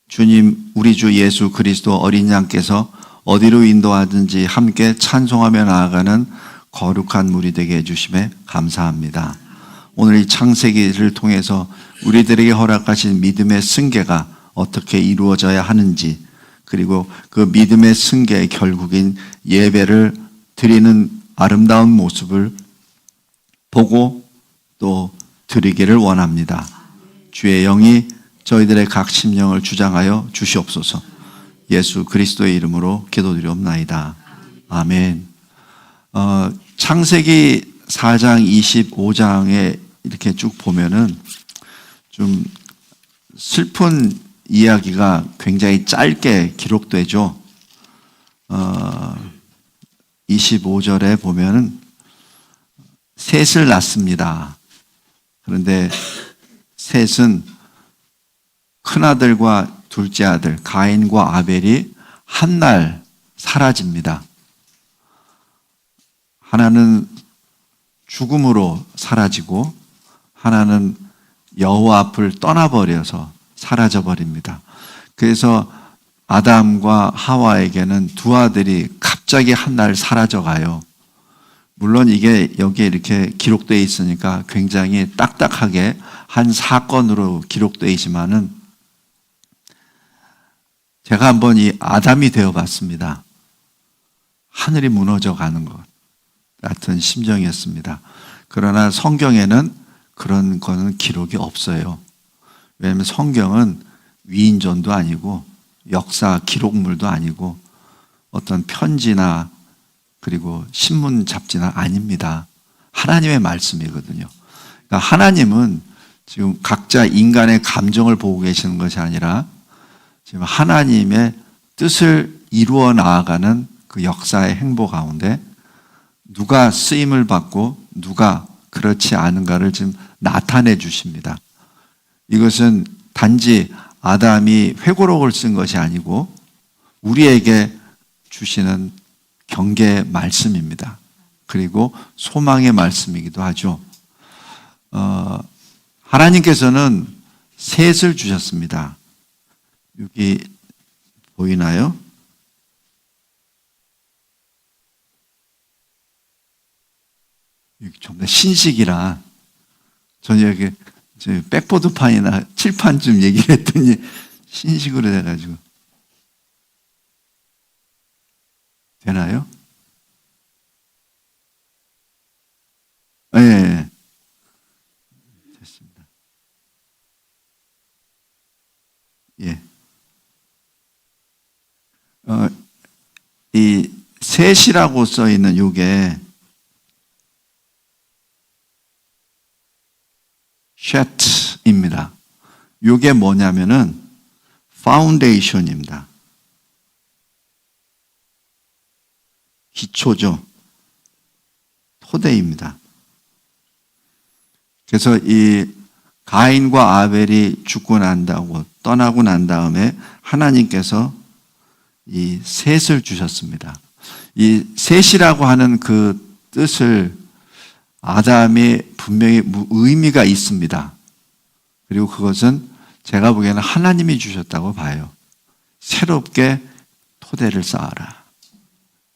주님, 우리 주 예수 그리스도 어린 양께서 어디로 인도하든지 함께 찬송하며 나아가는 거룩한 무리 되게 해주심에 감사합니다. 오늘 이 창세기를 통해서 우리들에게 허락하신 믿음의 승계가 어떻게 이루어져야 하는지, 그리고 그 믿음의 승계의 결국인 예배를 드리는 아름다운 모습을 보고 또 드리기를 원합니다. 주의 영이 저희들의 각 심령을 주장하여 주시옵소서. 예수 그리스도의 이름으로 기도드리옵나이다. 아멘. 창세기 4장 25장에 이렇게 쭉 보면은 좀 슬픈 이야기가 굉장히 짧게 기록되죠. 25절에 보면은 셋을 낳습니다. 그런데 셋은 큰아들과 둘째 아들 가인과 아벨이 한날 사라집니다. 하나는 죽음으로 사라지고 하나는 여호와 앞을 떠나버려서 사라져버립니다. 그래서 아담과 하와에게는 두 아들이 갑자기 한날 사라져가요. 물론 이게 여기에 이렇게 기록되어 있으니까 굉장히 딱딱하게 한 사건으로 기록되어 있지만은 제가 한번 이 아담이 되어봤습니다. 하늘이 무너져 가는 것 같은 심정이었습니다. 그러나 성경에는 그런 거는 기록이 없어요. 왜냐하면 성경은 위인전도 아니고 역사 기록물도 아니고 어떤 편지나 그리고 신문 잡지나 아닙니다. 하나님의 말씀이거든요. 그러니까 하나님은 지금 각자 인간의 감정을 보고 계시는 것이 아니라 지금 하나님의 뜻을 이루어 나아가는 그 역사의 행보 가운데 누가 쓰임을 받고 누가 그렇지 않은가를 지금 나타내 주십니다. 이것은 단지 아담이 회고록을 쓴 것이 아니고 우리에게 주시는 경계의 말씀입니다. 그리고 소망의 말씀이기도 하죠. 하나님께서는 셋을 주셨습니다. 여기 보이나요? 좀 더 신식이라 저는 여기 백보드판이나 칠판 좀 얘기를 했더니 신식으로 돼가지고 되나요? 네, 됐습니다. 예. 이 셋이라고 써 있는 요게 셋입니다. 요게 뭐냐면은 파운데이션입니다. 기초죠. 토대입니다. 그래서 이 가인과 아벨이 죽고 난다고 떠나고 난 다음에 하나님께서 이 셋을 주셨습니다. 이 셋이라고 하는 그 뜻을 아담이 분명히 의미가 있습니다. 그리고 그것은 제가 보기에는 하나님이 주셨다고 봐요. 새롭게 토대를 쌓아라.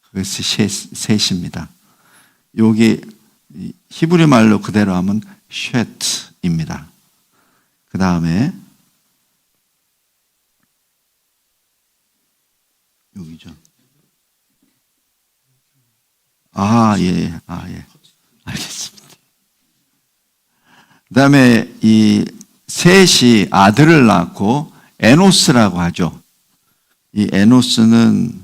그것이 셋입니다. 여기 히브리 말로 그대로 하면 셋입니다. 그 다음에 여기죠. 예. 알겠습니다. 그 다음에 이 셋이 아들을 낳고 에노스라고 하죠. 이 에노스는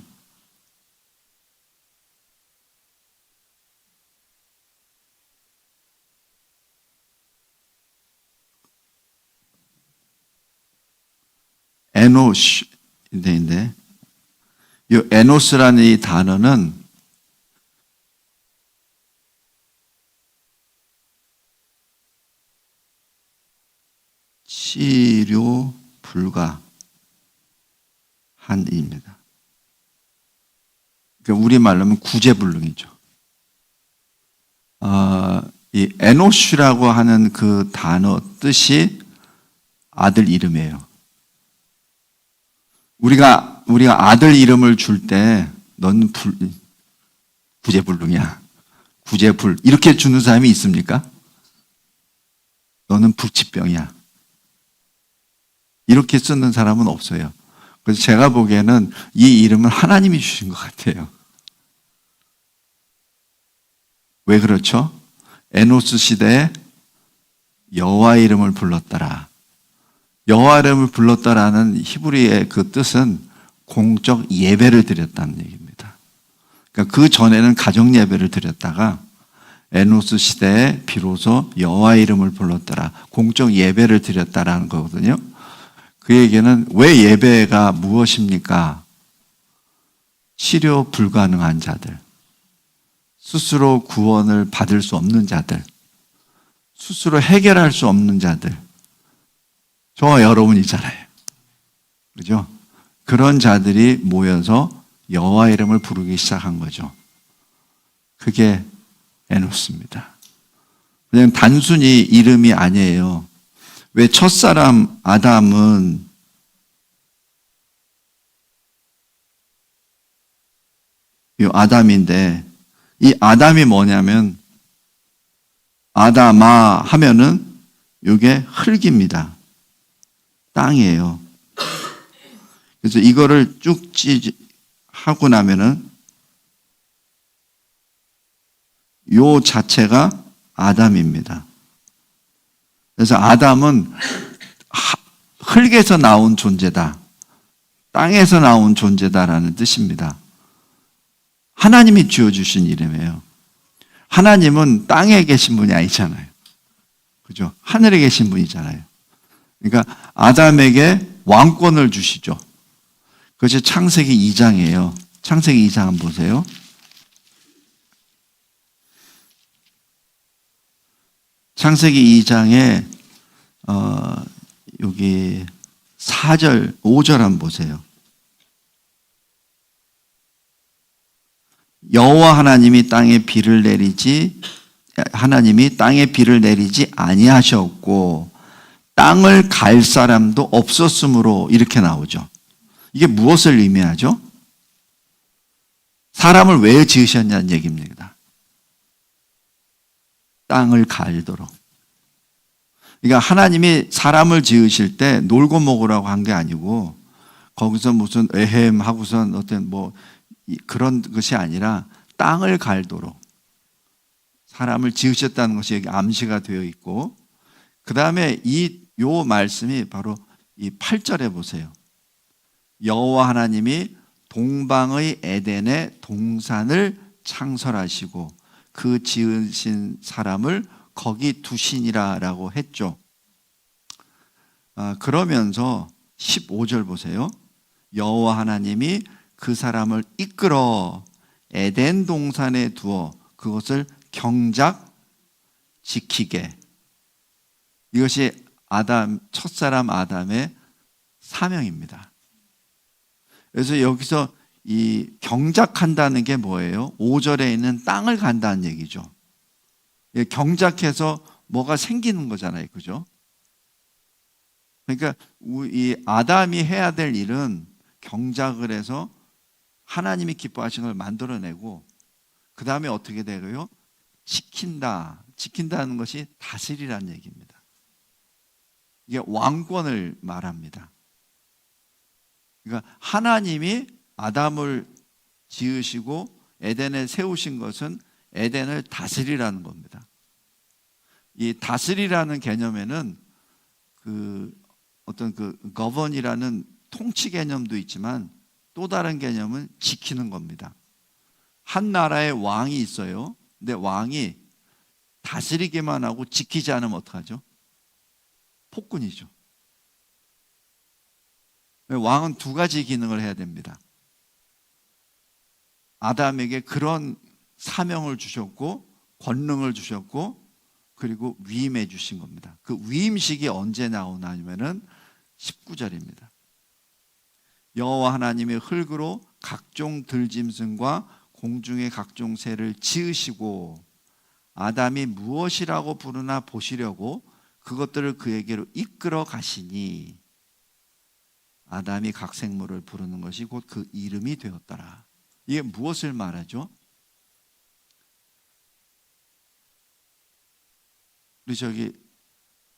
에노스인데 이 에노스라는 이 단어는 치료 불가한입니다. 그러니까 우리말로 하면 구제불능이죠. 이 에노슈라고 하는 그 단어 뜻이 아들 이름이에요. 우리가 아들 이름을 줄 때 넌 구제불능이야. 구제불 이렇게 주는 사람이 있습니까? 너는 불치병이야. 이렇게 쓰는 사람은 없어요. 그래서 제가 보기에는 이 이름은 하나님이 주신 것 같아요. 왜 그렇죠? 에노스 시대에 여호와 이름을 불렀더라. 여호와 이름을 불렀다라는 히브리의 그 뜻은 공적 예배를 드렸다는 얘기입니다. 그러니까 그 전에는 가정 예배를 드렸다가 에노스 시대에 비로소 여호와 이름을 불렀더라. 공적 예배를 드렸다라는 거거든요. 그 얘기는 왜 예배가 무엇입니까? 치료 불가능한 자들, 스스로 구원을 받을 수 없는 자들, 스스로 해결할 수 없는 자들, 저와 여러분이잖아요. 그죠? 그런 자들이 모여서 여호와 이름을 부르기 시작한 거죠. 그게 에노스입니다. 그냥 단순히 이름이 아니에요. 왜 첫사람 아담은 이 아담인데 이 아담이 뭐냐면 아담아 하면은 이게 흙입니다. 땅이에요. 그래서 이거를 쭉 하고 나면은 요 자체가 아담입니다. 그래서 아담은 흙에서 나온 존재다. 땅에서 나온 존재다라는 뜻입니다. 하나님이 지어주신 이름이에요. 하나님은 땅에 계신 분이 아니잖아요. 그죠? 하늘에 계신 분이잖아요. 그러니까 아담에게 왕권을 주시죠. 그것이 창세기 2장이에요. 창세기 2장 한번 보세요. 창세기 2장에 여기 4절, 5절 한번 보세요. 여호와 하나님이 땅에 비를 내리지 아니하셨고 땅을 갈 사람도 없었으므로 이렇게 나오죠. 이게 무엇을 의미하죠? 사람을 왜 지으셨냐는 얘기입니다. 땅을 갈도록. 그러니까 하나님이 사람을 지으실 때 놀고 먹으라고 한 게 아니고 거기서 무슨 에헴 하고선 어떤 뭐 그런 것이 아니라 땅을 갈도록 사람을 지으셨다는 것이 여기 암시가 되어 있고 그 다음에 요 말씀이 바로 이 8절에 보세요. 여호와 하나님이 동방의 에덴에 동산을 창설하시고 그 지으신 사람을 거기 두시니라라고 했죠. 그러면서 15절 보세요. 여호와 하나님이 그 사람을 이끌어 에덴 동산에 두어 그것을 경작 지키게. 이것이 첫사람 아담의 사명입니다. 그래서 여기서 이 경작한다는 게 뭐예요? 5절에 있는 땅을 간다는 얘기죠. 경작해서 뭐가 생기는 거잖아요. 그죠? 그러니까 이 아담이 해야 될 일은 경작을 해서 하나님이 기뻐하시는 걸 만들어내고 그 다음에 어떻게 되고요? 지킨다는 것이 다스리라는 얘기입니다. 이게 왕권을 말합니다. 그러니까 하나님이 아담을 지으시고 에덴에 세우신 것은 에덴을 다스리라는 겁니다. 이 다스리라는 개념에는 어떤 govern이라는 통치 개념도 있지만 또 다른 개념은 지키는 겁니다. 한 나라에 왕이 있어요. 근데 왕이 다스리기만 하고 지키지 않으면 어떡하죠? 폭군이죠. 왕은 두 가지 기능을 해야 됩니다. 아담에게 그런 사명을 주셨고 권능을 주셨고 그리고 위임해 주신 겁니다. 그 위임식이 언제 나오냐면은 19절입니다. 여호와 하나님의 흙으로 각종 들짐승과 공중의 각종 새를 지으시고 아담이 무엇이라고 부르나 보시려고 그것들을 그에게로 이끌어 가시니 아담이 각 생물을 부르는 것이 곧 그 이름이 되었더라. 이게 무엇을 말하죠? 우리 저기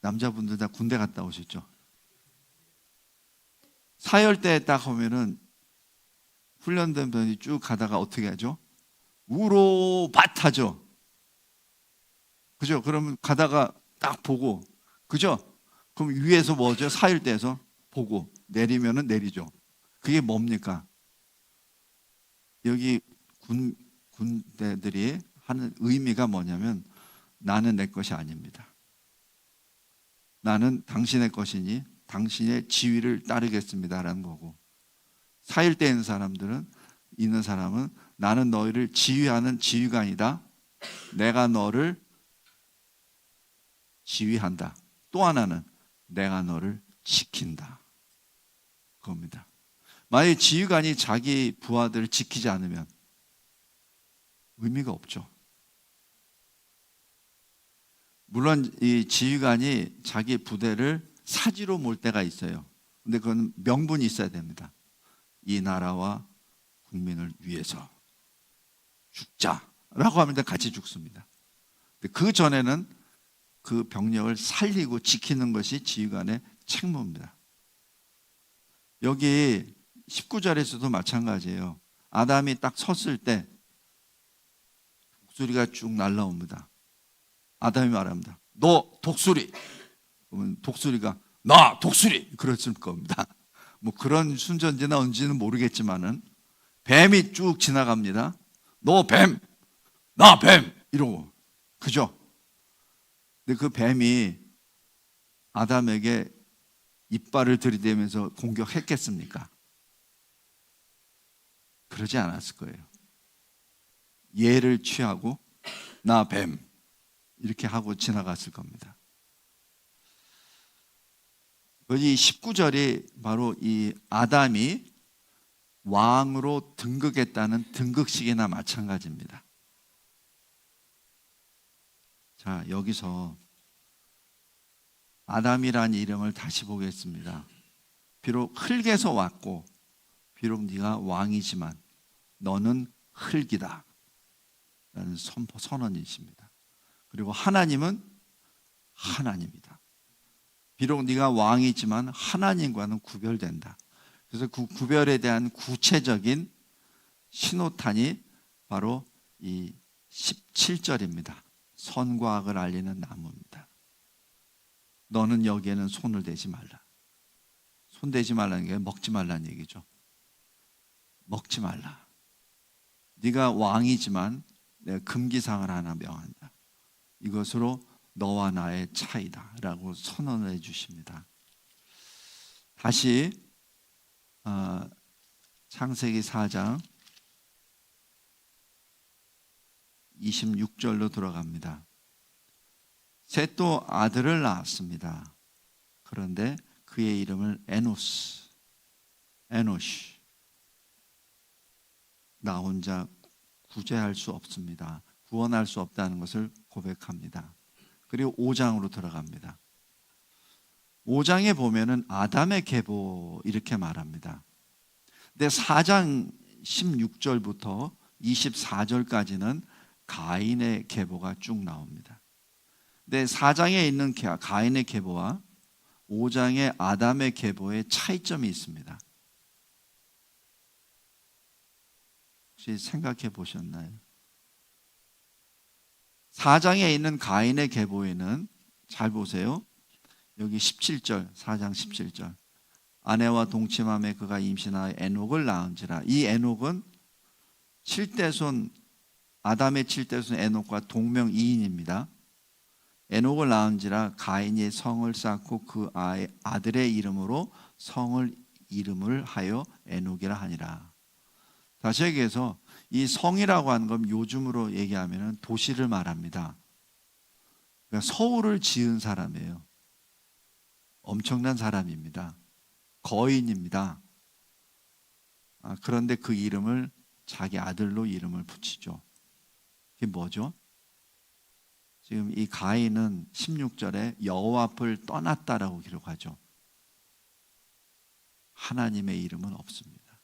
남자분들 다 군대 갔다 오셨죠? 사열대에 딱 오면은 훈련된 분이 쭉 가다가 어떻게 하죠? 우로밭 하죠. 그죠? 그러면 가다가 딱 보고, 그죠? 그럼 위에서 뭐죠? 사열대에서 보고 내리면은 내리죠. 그게 뭡니까? 여기 군대들이 하는 의미가 뭐냐면 나는 내 것이 아닙니다. 나는 당신의 것이니 당신의 지위를 따르겠습니다라는 거고, 사일대 있는 사람은 나는 너희를 지휘하는 지휘가 아니다. 내가 너를 지휘한다. 또 하나는 내가 너를 지킨다. 그겁니다. 만약에 지휘관이 자기 부하들을 지키지 않으면 의미가 없죠. 물론 이 지휘관이 자기 부대를 사지로 몰 때가 있어요. 근데 그건 명분이 있어야 됩니다. 이 나라와 국민을 위해서 죽자라고 하면 같이 죽습니다. 근데 그 전에는 그 병력을 살리고 지키는 것이 지휘관의 책무입니다. 여기 19절에서도 마찬가지예요. 아담이 딱 섰을 때 독수리가 쭉 날라옵니다. 아담이 말합니다. 너 독수리. 그러면 독수리가 나 독수리. 그랬을 겁니다. 뭐 그런 순전지 나온지는 모르겠지만은 뱀이 쭉 지나갑니다. 너 뱀, 나 뱀 이러고, 그죠? 근데 그 뱀이 아담에게 이빨을 들이대면서 공격했겠습니까? 그러지 않았을 거예요. 예를 취하고 나 뱀 이렇게 하고 지나갔을 겁니다. 이 19절이 바로 이 아담이 왕으로 등극했다는 등극식이나 마찬가지입니다. 자, 여기서 아담이라는 이름을 다시 보겠습니다. 비록 흙에서 왔고 비록 네가 왕이지만 너는 흙이다 라는 선언이십니다. 그리고 하나님은 하나님이다. 비록 네가 왕이지만 하나님과는 구별된다. 그래서 그 구별에 대한 구체적인 신호탄이 바로 이 17절입니다. 선과 악을 알리는 나무입니다. 너는 여기에는 손을 대지 말라. 손 대지 말라는 게 먹지 말라는 얘기죠. 먹지 말라. 네가 왕이지만 내가 금기사항을 하나 명한다. 이것으로 너와 나의 차이다 라고 선언을 해주십니다. 다시 창세기 4장 26절로 들어갑니다. 셋도 아들을 낳았습니다. 그런데 그의 이름을 에노시, 나 혼자 구제할 수 없습니다. 구원할 수 없다는 것을 고백합니다. 그리고 5장으로 들어갑니다. 5장에 보면은 아담의 계보 이렇게 말합니다. 근데 4장 16절부터 24절까지는 가인의 계보가 쭉 나옵니다. 근데 4장에 있는 가인의 계보와 5장의 아담의 계보의 차이점이 있습니다. 혹시 생각해 보셨나요? 4장에 있는 가인의 계보에는 잘 보세요. 여기 17절, 4장 17절. 아내와 동침함에 그가 임신하여 에녹을 낳은지라. 이 에녹은 7대손, 아담의 7대손 에녹과 동명이인입니다. 에녹을 낳은지라 가인이 성을 쌓고 그 아들의 이름으로 이름을 하여 에녹이라 하니라. 다시 얘기해서 이 성이라고 하는 건 요즘으로 얘기하면 도시를 말합니다. 그러니까 서울을 지은 사람이에요. 엄청난 사람입니다. 거인입니다. 그런데 그 이름을 자기 아들로 이름을 붙이죠. 그게 뭐죠? 지금 이 가인은 16절에 여호와 앞을 떠났다라고 기록하죠. 하나님의 이름은 없습니다.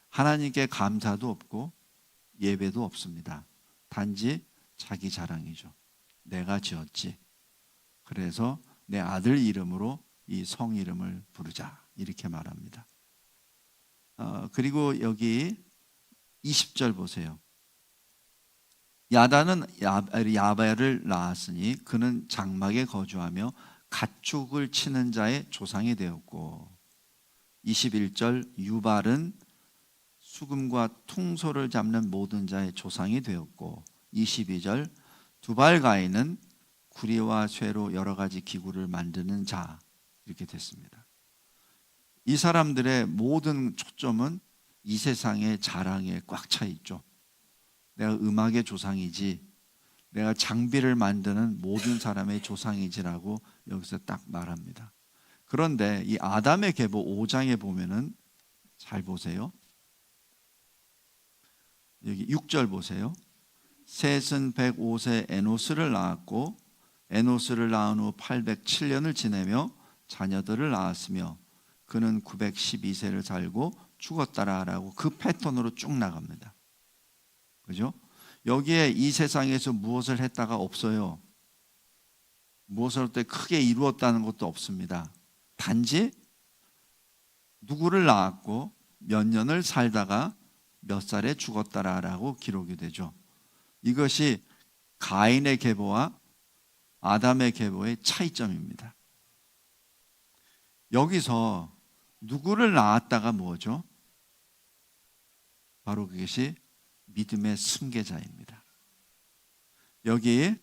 하나님께 감사도 없고 예배도 없습니다. 단지 자기 자랑이죠. 내가 지었지. 그래서 내 아들 이름으로 이 성 이름을 부르자. 이렇게 말합니다. 그리고 여기 20절 보세요. 야단은 야벨을 낳았으니 그는 장막에 거주하며 가축을 치는 자의 조상이 되었고, 21절 유발은 수금과 퉁소를 잡는 모든 자의 조상이 되었고, 22절 두발가인은 구리와 쇠로 여러 가지 기구를 만드는 자, 이렇게 됐습니다. 이 사람들의 모든 초점은 이 세상의 자랑에 꽉 차 있죠. 내가 음악의 조상이지, 내가 장비를 만드는 모든 사람의 조상이지라고 여기서 딱 말합니다. 그런데 이 아담의 계보 5장에 보면은, 잘 보세요. 여기 6절 보세요. 셋은 105세 에노스를 낳았고 에노스를 낳은 후 807년을 지내며 자녀들을 낳았으며 그는 912세를 살고 죽었다라고 그 패턴으로 쭉 나갑니다. 그죠? 여기에 이 세상에서 무엇을 했다가 없어요. 무엇을 때 크게 이루었다는 것도 없습니다. 단지 누구를 낳았고 몇 년을 살다가 몇 살에 죽었다라고 기록이 되죠. 이것이 가인의 계보와 아담의 계보의 차이점입니다. 여기서 누구를 낳았다가 뭐죠? 바로 그것이 믿음의 승계자입니다. 여기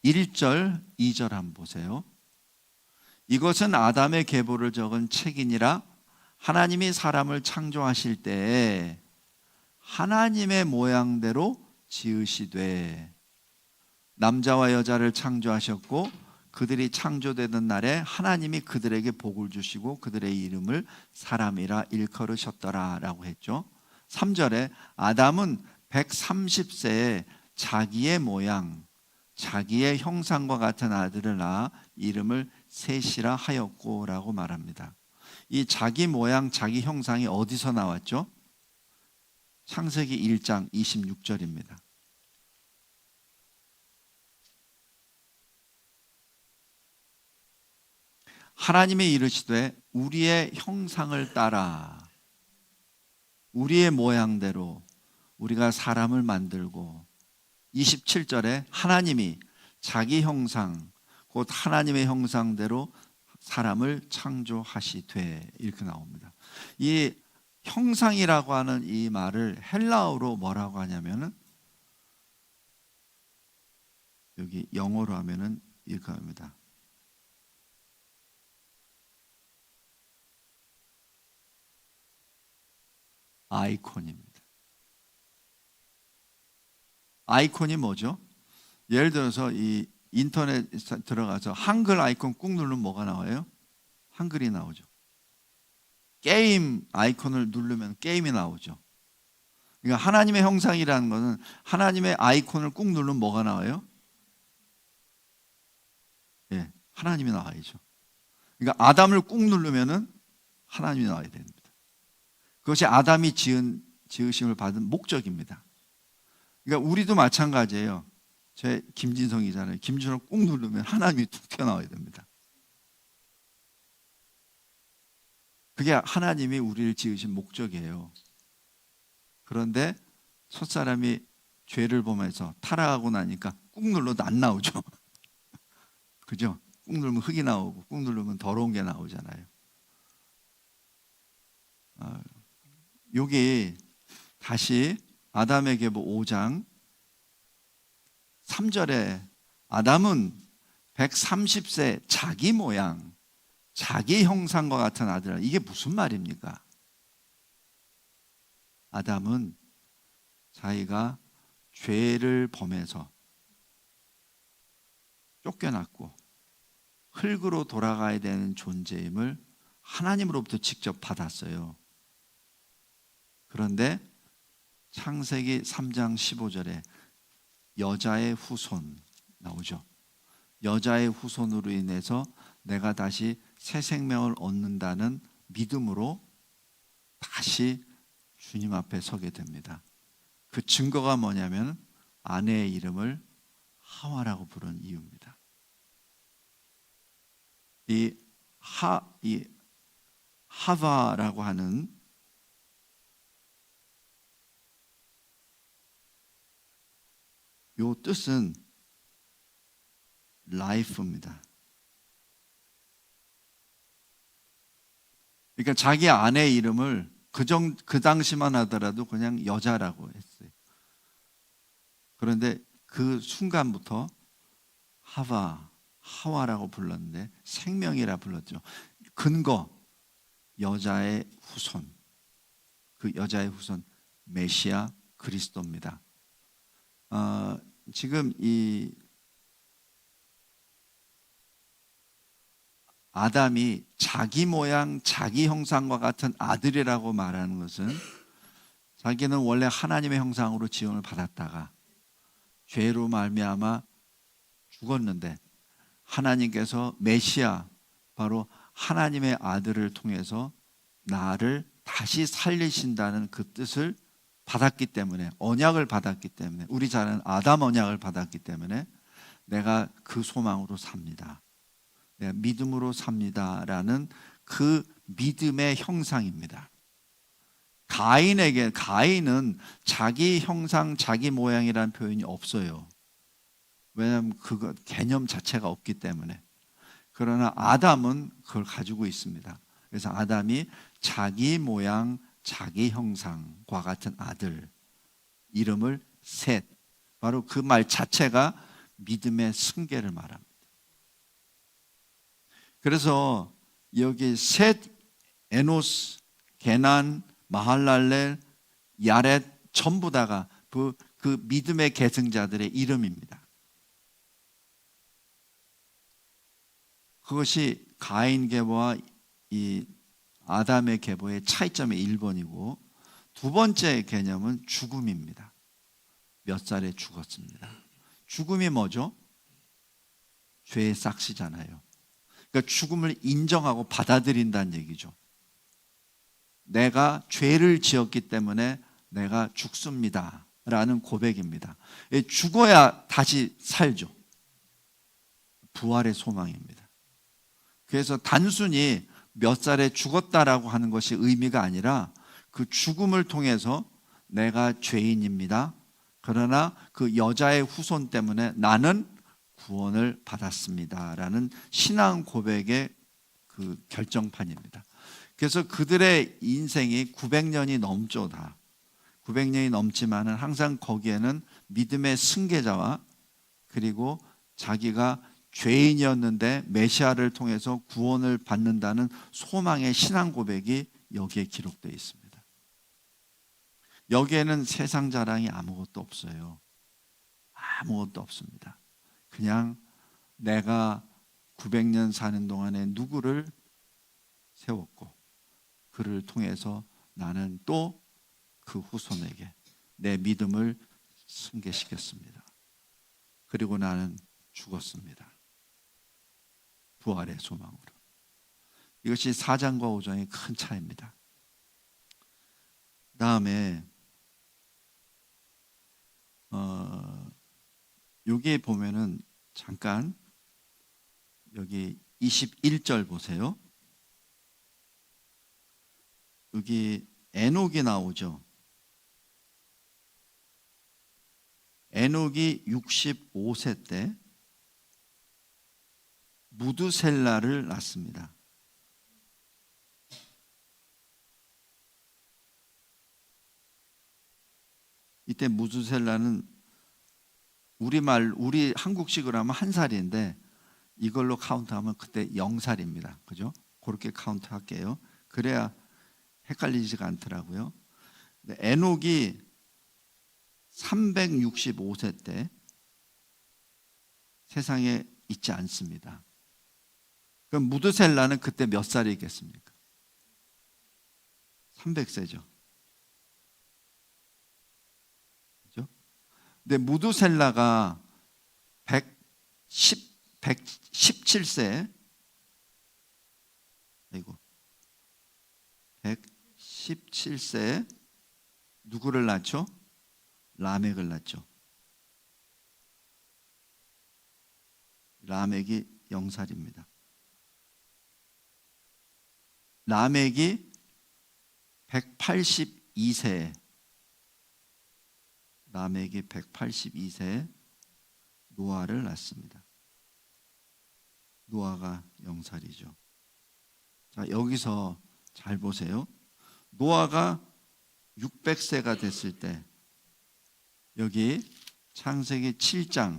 1절, 2절 한번 보세요. 이것은 아담의 계보를 적은 책이니라. 하나님이 사람을 창조하실 때에 하나님의 모양대로 지으시되 남자와 여자를 창조하셨고 그들이 창조되던 날에 하나님이 그들에게 복을 주시고 그들의 이름을 사람이라 일컬으셨더라 라고 했죠. 3절에 아담은 130세에 자기의 모양, 자기의 형상과 같은 아들을 낳아 이름을 셋이라 하였고 라고 말합니다. 이 자기 모양, 자기 형상이 어디서 나왔죠? 창세기 1장 26절입니다. 하나님이 이르시되 우리의 형상을 따라 우리의 모양대로 우리가 사람을 만들고, 27절에 하나님이 자기 형상 곧 하나님의 형상대로 사람을 창조하시되 이렇게 나옵니다. 이 형상이라고 하는 이 말을 헬라어로 뭐라고 하냐면은, 여기 영어로 하면은 이렇게 합니다. 아이콘입니다. 아이콘이 뭐죠? 예를 들어서 이 인터넷 들어가서 한글 아이콘 꾹 누르면 뭐가 나와요? 한글이 나오죠. 게임 아이콘을 누르면 게임이 나오죠. 그러니까 하나님의 형상이라는 것은 하나님의 아이콘을 꾹 누르면 뭐가 나와요? 예, 하나님이 나와야죠. 그러니까 아담을 꾹 누르면은 하나님이 나와야 됩니다. 그것이 아담이 지으심을 받은 목적입니다. 그러니까 우리도 마찬가지예요. 제 김진성이잖아요. 김진성 꾹 누르면 하나님이 툭 튀어나와야 됩니다. 그게 하나님이 우리를 지으신 목적이에요. 그런데 첫사람이 죄를 범해서 타락하고 나니까 꾹 눌러도 안 나오죠. 그죠? 꾹 누르면 흙이 나오고 꾹 누르면 더러운 게 나오잖아요. 여기 다시 아담의 계보 5장 3절에 아담은 130세 자기 모양, 자기 형상과 같은 아들, 이게 무슨 말입니까? 아담은 자기가 죄를 범해서 쫓겨났고 흙으로 돌아가야 되는 존재임을 하나님으로부터 직접 받았어요. 그런데 창세기 3장 15절에 여자의 후손 나오죠. 여자의 후손으로 인해서 내가 다시 새 생명을 얻는다는 믿음으로 다시 주님 앞에 서게 됩니다. 그 증거가 뭐냐면 아내의 이름을 하와라고 부른 이유입니다. 이 하바라고 하는 요 뜻은 life입니다. 그러니까 자기 아내의 이름을 그 당시만 하더라도 그냥 여자라고 했어요. 그런데 그 순간부터 하와라고 불렀는데 생명이라 불렀죠. 근거, 여자의 후손. 그 여자의 후손 메시아 그리스도입니다. 지금 이 아담이 자기 모양, 자기 형상과 같은 아들이라고 말하는 것은 자기는 원래 하나님의 형상으로 지음을 받았다가 죄로 말미암아 죽었는데 하나님께서 메시아, 바로 하나님의 아들을 통해서 나를 다시 살리신다는 그 뜻을 받았기 때문에, 언약을 받았기 때문에, 우리 잘 아는 아담 언약을 받았기 때문에 내가 그 소망으로 삽니다. 내가 믿음으로 삽니다라는 그 믿음의 형상입니다. 가인은 자기 형상, 자기 모양이라는 표현이 없어요. 왜냐하면 그거 개념 자체가 없기 때문에. 그러나 아담은 그걸 가지고 있습니다. 그래서 아담이 자기 모양, 자기 형상과 같은 아들, 이름을 셋, 바로 그 말 자체가 믿음의 승계를 말합니다. 그래서 여기 셋, 에노스, 게난, 마할랄렐, 야렛 전부 다가 그 믿음의 계승자들의 이름입니다. 그것이 가인 계보와 이 아담의 계보의 차이점의 1번이고, 두 번째 개념은 죽음입니다. 몇 살에 죽었습니다. 죽음이 뭐죠? 죄의 싹시잖아요. 그러니까 죽음을 인정하고 받아들인다는 얘기죠. 내가 죄를 지었기 때문에 내가 죽습니다 라는 고백입니다. 죽어야 다시 살죠. 부활의 소망입니다. 그래서 단순히 몇 살에 죽었다라고 하는 것이 의미가 아니라 그 죽음을 통해서 내가 죄인입니다. 그러나 그 여자의 후손 때문에 나는 구원을 받았습니다 라는 신앙 고백의 그 결정판입니다. 그래서 그들의 인생이 900년이 넘죠. 다 900년이 넘지만은 항상 거기에는 믿음의 승계자와, 그리고 자기가 죄인이었는데 메시아를 통해서 구원을 받는다는 소망의 신앙 고백이 여기에 기록되어 있습니다. 여기에는 세상 자랑이 아무것도 없어요. 아무것도 없습니다. 그냥 내가 900년 사는 동안에 누구를 세웠고 그를 통해서 나는 또 그 후손에게 내 믿음을 승계시켰습니다. 그리고 나는 죽었습니다. 부활의 소망으로. 이것이 4장과 5장의 큰 차이입니다. 다음에 여기에 보면은 잠깐 여기 21절 보세요. 여기 에녹이 나오죠. 에녹이 65세 때 무드셀라를 낳습니다. 이때 무드셀라는 우리 한국식으로 하면 1살인데 이걸로 카운트하면 그때 0살입니다. 그죠? 그렇게 카운트할게요. 그래야 헷갈리지가 않더라고요. 에녹이 365세 때 세상에 있지 않습니다. 그럼 무드셀라는 그때 몇 살이겠습니까? 300세죠. 그죠? 근데 무드셀라가 117세, 아이고, 117세에 누구를 낳죠? 라멕을 낳죠. 라멕이 0살입니다. 라멕이 182세에 라멕이 182세에 노아를 낳습니다. 노아가 0살이죠. 자, 여기서 잘 보세요. 노아가 600세가 됐을 때 여기 창세기 7장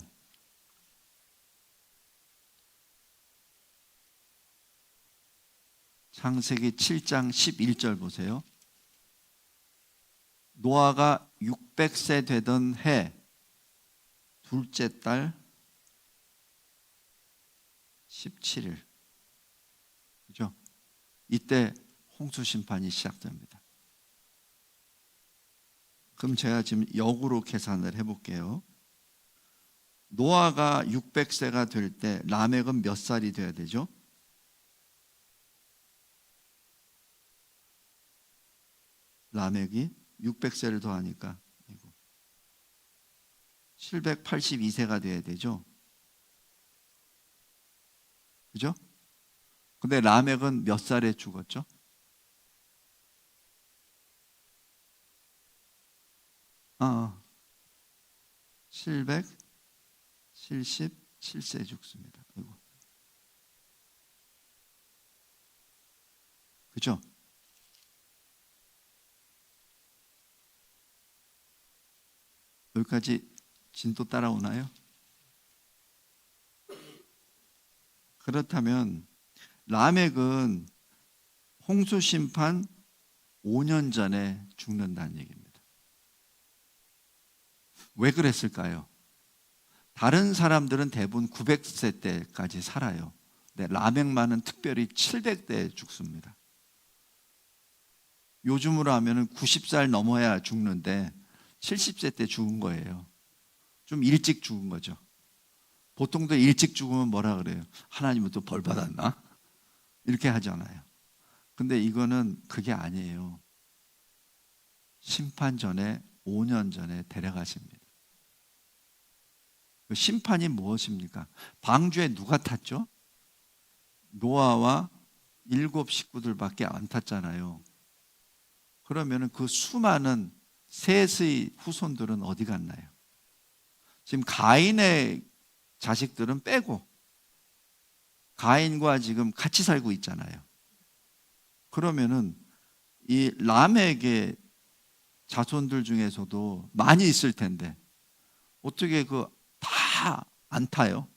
창세기 7장 11절 보세요. 노아가 600세 되던 해 둘째 달 17일. 그죠? 이때 홍수 심판이 시작됩니다. 그럼 제가 지금 역으로 계산을 해볼게요. 노아가 600세가 될 때 라멕은 몇 살이 돼야 되죠? 라멕이 600세를 더하니까 782세가 돼야 되죠. 그죠? 근데 라멕은 몇 살에 죽었죠? 아, 777세에 죽습니다. 아이고. 그죠? 여기까지 진도 따라오나요? 그렇다면 라멕은 홍수 심판 5년 전에 죽는다는 얘기입니다. 왜 그랬을까요? 다른 사람들은 대부분 900세 때까지 살아요. 근데 라멕만은 특별히 700대에 죽습니다. 요즘으로 하면 90살 넘어야 죽는데 70세 때 죽은 거예요. 좀 일찍 죽은 거죠. 보통도 일찍 죽으면 뭐라 그래요? 하나님은 또 벌 받았나? 이렇게 하잖아요. 근데 이거는 그게 아니에요. 심판 전에 5년 전에 데려가십니다. 그 심판이 무엇입니까? 방주에 누가 탔죠? 노아와 7 식구들밖에 안 탔잖아요. 그러면 그 수많은 셋의 후손들은 어디 갔나요? 지금 가인의 자식들은 빼고 가인과 지금 같이 살고 있잖아요. 그러면은 이 라멕의 자손들 중에서도 많이 있을 텐데 어떻게 그 다 안 타요?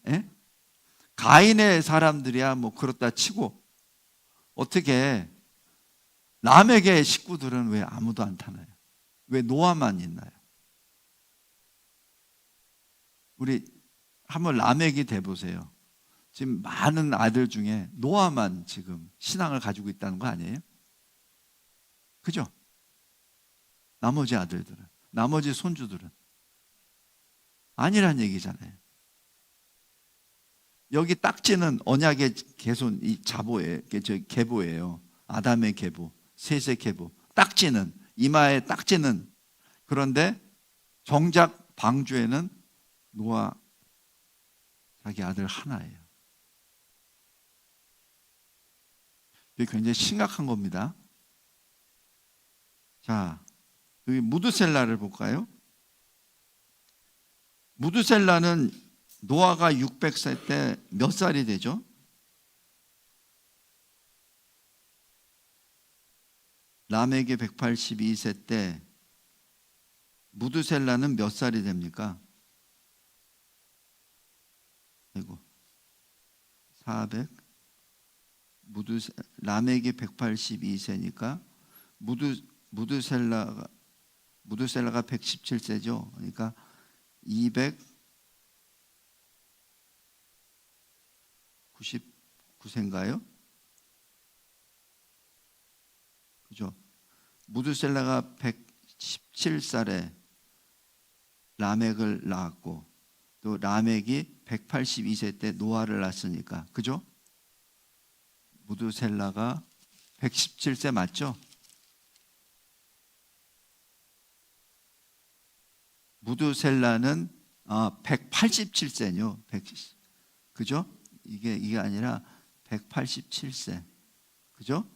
예? 가인의 사람들이야 뭐 그렇다 치고 어떻게 라멕의 식구들은 왜 아무도 안 타나요? 왜 노아만 있나요? 우리 한번 라멕이 돼보세요. 지금 많은 아들 중에 노아만 지금 신앙을 가지고 있다는 거 아니에요? 그죠? 나머지 아들들은, 나머지 손주들은 아니란 얘기잖아요. 여기 딱지는 언약의 개손, 이 자보예요. 계보예요. 아담의 계보, 셋의 계보. 딱지는, 이마의 딱지는. 그런데 정작 방주에는 노아 자기 아들 하나예요. 이게 굉장히 심각한 겁니다. 자, 여기 무드셀라를 볼까요? 무드셀라는 노아가 600세 때 몇 살이 되죠? 라멕이 182세 때 무드셀라는 몇 살이 됩니까? 아이고, 400 라멕이 182세니까 무드셀라가 117세죠. 그러니까 299세인가요? 그죠? 무드셀라가 117살에 라멕을 낳았고 또 라멕이 182세 때 노아를 낳았으니까, 그죠? 무드셀라가 117세 맞죠? 무드셀라는 187세요. 그죠? 이게 아니라 187세. 그죠?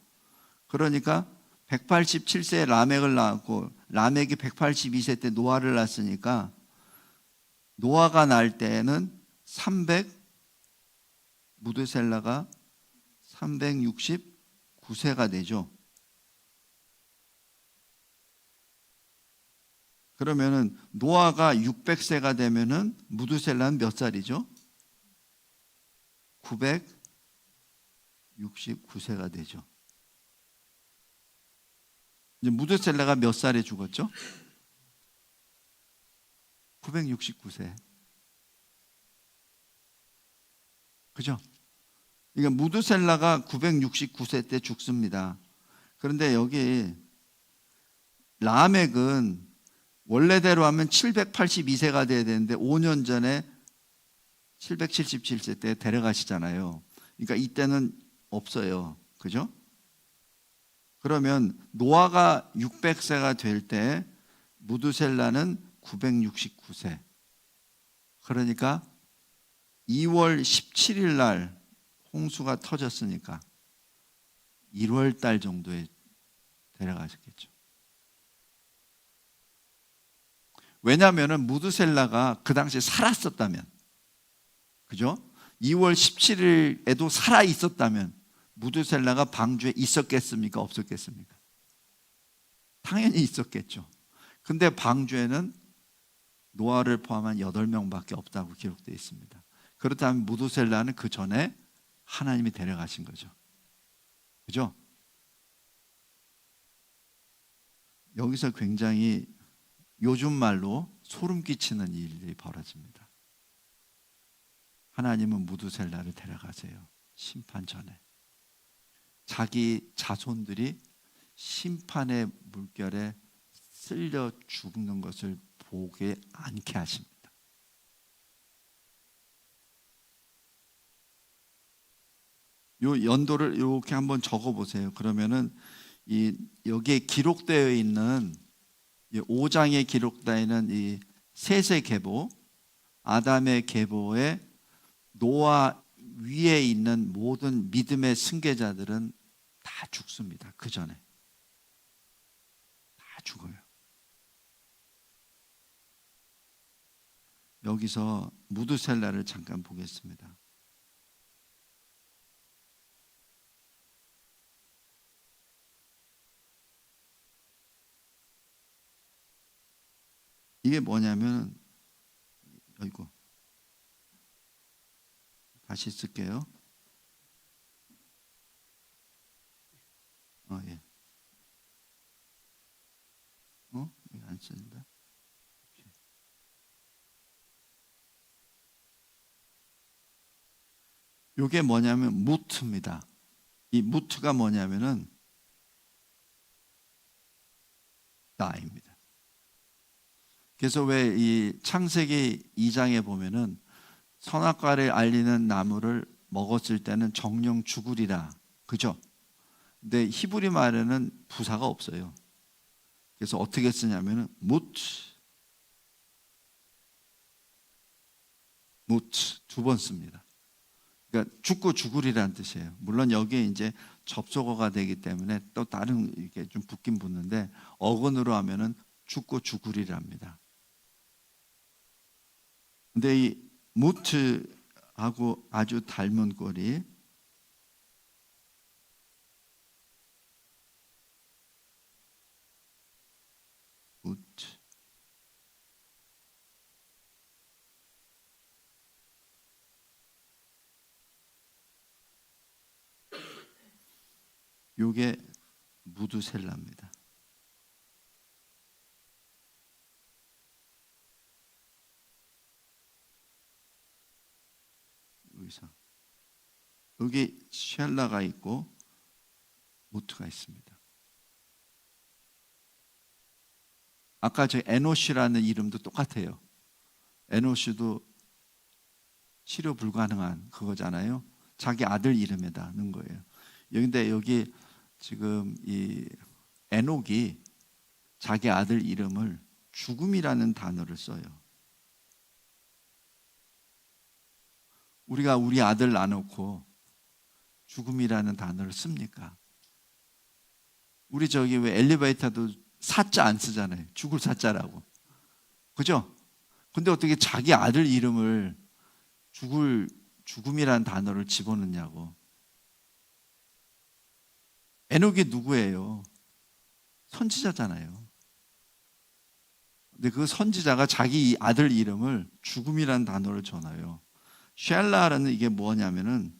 그러니까 187세에 라멕을 낳았고 라멕이 182세 때 노아를 낳았으니까 노아가 낳을 때는 무드셀라가 369세가 되죠. 그러면은 노아가 600세가 되면은 무드셀라는 몇 살이죠? 969세가 되죠. 이제 무드셀라가 몇 살에 죽었죠? 969세. 그죠? 그러니까 무드셀라가 969세 때 죽습니다. 그런데 여기 라멕은 원래대로 하면 782세가 돼야 되는데 5년 전에 777세 때 데려가시잖아요. 그러니까 이때는 없어요. 그죠? 그러면 노아가 600세가 될 때 무드셀라는 969세. 그러니까 2월 17일 날 홍수가 터졌으니까 1월 달 정도에 데려가셨겠죠. 왜냐하면 무드셀라가 그 당시에 살았었다면, 그죠? 2월 17일에도 살아 있었다면 무드셀라가 방주에 있었겠습니까? 없었겠습니까? 당연히 있었겠죠. 근데 방주에는 노아를 포함한 8명밖에 없다고 기록되어 있습니다. 그렇다면 무드셀라는 그 전에 하나님이 데려가신 거죠. 그죠? 여기서 굉장히 요즘 말로 소름 끼치는 일이 벌어집니다. 하나님은 무드셀라를 데려가세요. 심판 전에. 자기 자손들이 심판의 물결에 쓸려 죽는 것을 보게 않게 하십니다. 요 연도를 이렇게 한번 적어 보세요. 그러면은 여기에 기록되어 있는 5장에 기록되어 있는 이 셋의 계보, 아담의 계보에 노아 위에 있는 모든 믿음의 승계자들은 다 죽습니다. 그 전에 다 죽어요. 여기서 무드셀라를 잠깐 보겠습니다. 이게 뭐냐면, 아이고, 다시 쓸게요. 예. 이거 안 쓴다. 이게 뭐냐면 무트입니다. 이 무트가 뭐냐면은 나입니다. 그래서 왜 이 창세기 2장에 보면은 선악과를 알리는 나무를 먹었을 때는 정령 죽으리라. 그죠? 근데 히브리 말에는 부사가 없어요. 그래서 어떻게 쓰냐면은 무트 두 번 씁니다. 그러니까 죽고 죽으리라는 뜻이에요. 물론 여기에 이제 접속어가 되기 때문에 또 다른 이렇게 좀 붙긴 붙는데 어근으로 하면은 죽고 죽으리랍니다. 근데 이 무트하고 아주 닮은 꼴이 무트. 요게 무드셀라입니다. 여기서 여기 쉘라가 있고 무트가 있습니다. 아까 저 에노시라는 이름도 똑같아요. 에노시도 치료 불가능한 그거잖아요. 자기 아들 이름에다 넣은 거예요. 근데 여기 지금 이 에녹이 자기 아들 이름을 죽음이라는 단어를 써요. 우리가 우리 아들 놔놓고 죽음이라는 단어를 씁니까? 우리 저기 왜 엘리베이터도 사자 안 쓰잖아요. 죽을 사자라고. 그죠? 근데 어떻게 자기 아들 이름을 죽음이라는 단어를 집어넣냐고. 에녹이 누구예요? 선지자잖아요. 근데 그 선지자가 자기 아들 이름을 죽음이라는 단어를 전해요. 쉘라라는 이게 뭐냐면은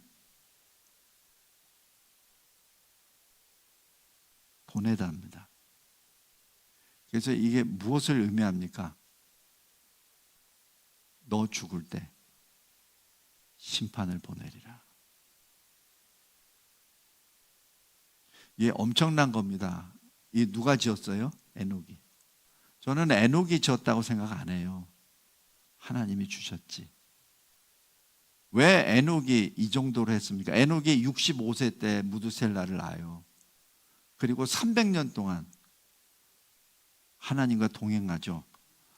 보내다입니다. 그래서 이게 무엇을 의미합니까? 너 죽을 때 심판을 보내리라. 이게 엄청난 겁니다. 이 누가 지었어요? 에녹이. 저는 에녹이 지었다고 생각 안 해요. 하나님이 주셨지. 왜 에녹이 이 정도로 했습니까? 에녹이 65세 때 무드셀라를 낳아요. 그리고 300년 동안 하나님과 동행하죠.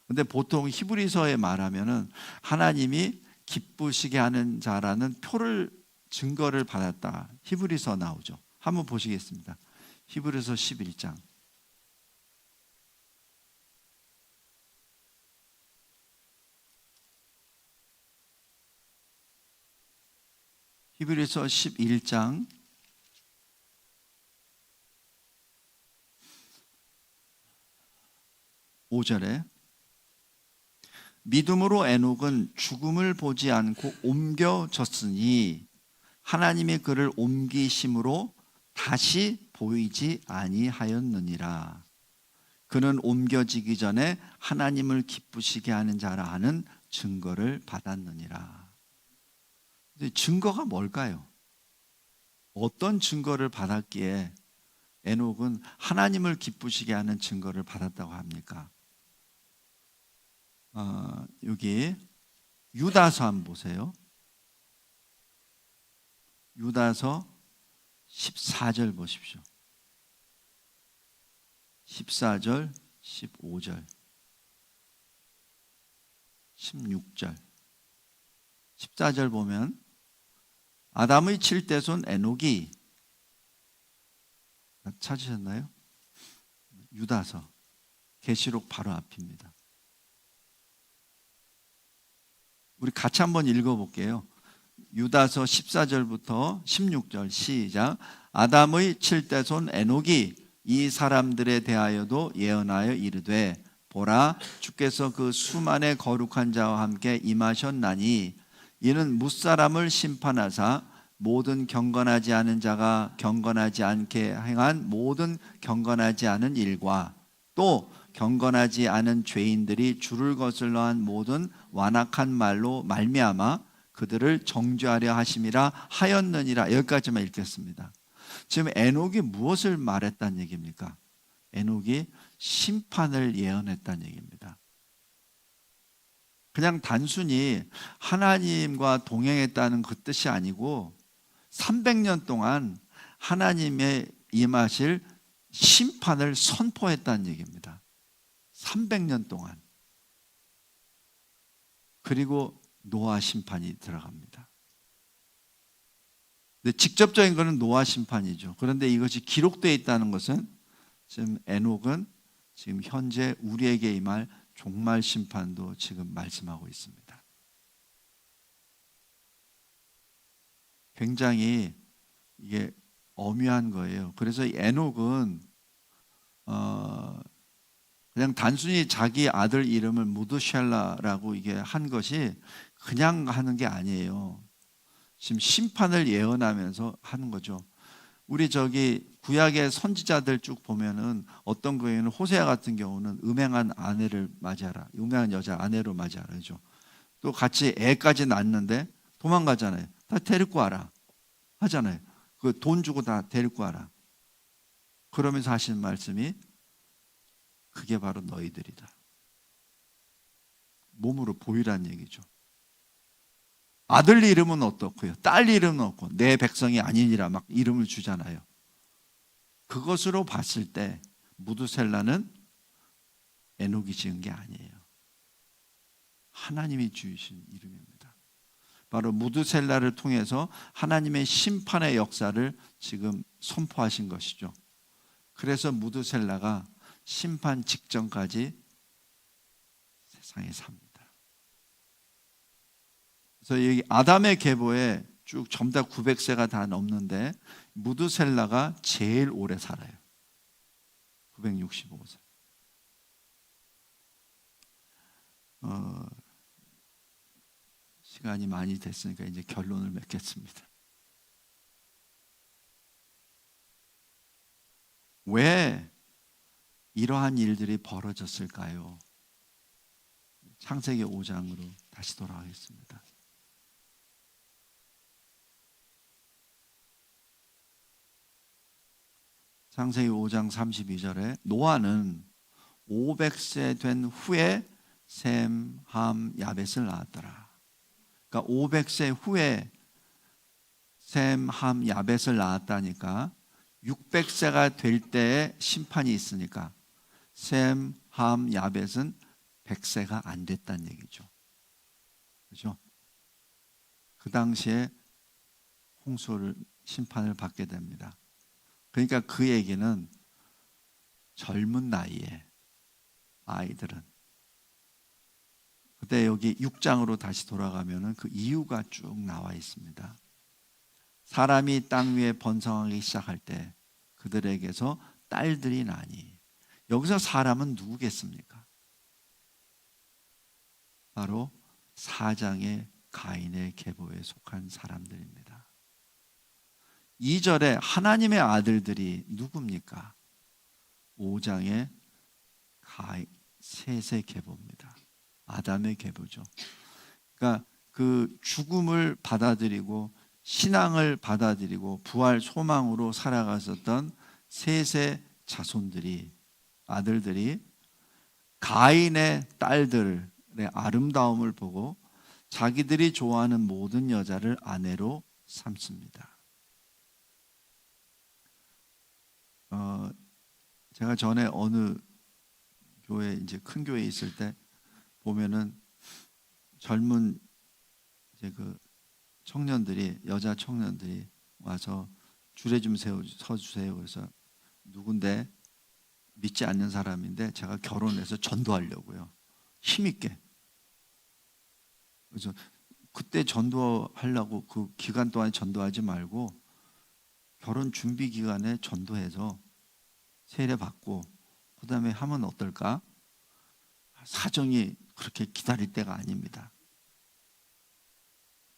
근데 보통 히브리서에 말하면은 하나님이 기쁘시게 하는 자라는 증거를 받았다. 히브리서 나오죠. 한번 보시겠습니다. 히브리서 11장. 히브리서 11장 5절에 믿음으로 에녹은 죽음을 보지 않고 옮겨졌으니 하나님이 그를 옮기심으로 다시 보이지 아니하였느니라. 그는 옮겨지기 전에 하나님을 기쁘시게 하는 자라 하는 증거를 받았느니라. 근데 증거가 뭘까요? 어떤 증거를 받았기에 에녹은 하나님을 기쁘시게 하는 증거를 받았다고 합니까? 여기 유다서 한번 보세요. 유다서 14절 보십시오. 14절, 15절, 16절, 14절 보면 아담의 7대손 에녹이 찾으셨나요? 유다서 계시록 바로 앞입니다. 우리 같이 한번 읽어볼게요. 유다서 14절부터 16절 시작. 아담의 7대손 에녹이 이 사람들에 대하여도 예언하여 이르되 보라 주께서 그 수만의 거룩한 자와 함께 임하셨나니 이는 뭇사람을 심판하사 모든 경건하지 않은 자가 경건하지 않게 행한 모든 경건하지 않은 일과 또 경건하지 않은 죄인들이 주를 거슬러 한 모든 완악한 말로 말미암아 그들을 정죄하려 하심이라 하였느니라. 여기까지만 읽겠습니다. 지금 에녹이 무엇을 말했다는 얘기입니까? 에녹이 심판을 예언했다는 얘기입니다. 그냥 단순히 하나님과 동행했다는 그 뜻이 아니고 300년 동안 하나님의 임하실 심판을 선포했다는 얘기입니다. 300년 동안. 그리고 노아 심판이 들어갑니다. 근데 직접적인 것은 노아 심판이죠. 그런데 이것이 기록되어 있다는 것은 지금 에녹은 지금 현재 우리에게 임할 종말 심판도 지금 말씀하고 있습니다. 굉장히 이게 엄연한 거예요. 그래서 에녹은 그냥 단순히 자기 아들 이름을 무드샬라라고 이게 한 것이 그냥 하는 게 아니에요. 지금 심판을 예언하면서 하는 거죠. 우리 저기 구약의 선지자들 쭉 보면은 어떤 경우에는 호세아 같은 경우는 음행한 아내를 맞이하라, 음행한 여자 아내로 맞이하라 그죠. 또 같이 애까지 낳는데 도망가잖아요. 다 데리고 와라 하잖아요. 그 돈 주고 다 데리고 와라. 그러면서 하시는 말씀이 그게 바로 너희들이다. 몸으로 보이란 얘기죠. 아들 이름은 어떻고요? 딸 이름은 없고 내 백성이 아니니라 막 이름을 주잖아요. 그것으로 봤을 때 무드셀라는 에녹이 지은 게 아니에요. 하나님이 지으신 이름입니다. 바로 무드셀라를 통해서 하나님의 심판의 역사를 지금 선포하신 것이죠. 그래서 무드셀라가 심판 직전까지 세상에 삽니다. 그래서 여기 아담의 계보에 쭉 전부 다 900세가 다 넘는데 무드셀라가 제일 오래 살아요. 965세. 시간이 많이 됐으니까 이제 결론을 맺겠습니다. 왜 이러한 일들이 벌어졌을까요? 창세기 5장으로 다시 돌아가겠습니다. 창세기 5장 32절에 노아는 500세 된 후에 셈, 함, 야벳을 낳았더라. 그러니까 500세 후에 셈, 함, 야벳을 낳았다니까 600세가 될 때에 심판이 있으니까 셈, 함, 야벳은 100세가 안 됐다는 얘기죠. 그렇죠? 그 당시에 홍수를 심판을 받게 됩니다. 그러니까 그 얘기는 젊은 나이에 아이들은 그때 여기 6장으로 다시 돌아가면은 그 이유가 쭉 나와 있습니다. 사람이 땅 위에 번성하기 시작할 때 그들에게서 딸들이 나니 여기서 사람은 누구겠습니까? 바로 4장의 가인의 계보에 속한 사람들입니다. 2절에 하나님의 아들들이 누굽니까? 5장의 셋의 계보입니다. 아담의 계보죠. 그러니까 그 죽음을 받아들이고 신앙을 받아들이고 부활 소망으로 살아갔었던 셋의 자손들이 아들들이 가인의 딸들의 아름다움을 보고 자기들이 좋아하는 모든 여자를 아내로 삼습니다. 제가 전에 어느 교회 이제 큰 교회에 있을 때 보면은 젊은 이제 그 청년들이 여자 청년들이 와서 줄에 좀 서주세요. 그래서 누군데 믿지 않는 사람인데 제가 결혼해서 전도하려고요. 힘있게. 그래서 그때 전도하려고 그 기간 동안 전도하지 말고 결혼 준비 기간에 전도해서 세례 받고 그 다음에 하면 어떨까? 사정이 그렇게 기다릴 때가 아닙니다.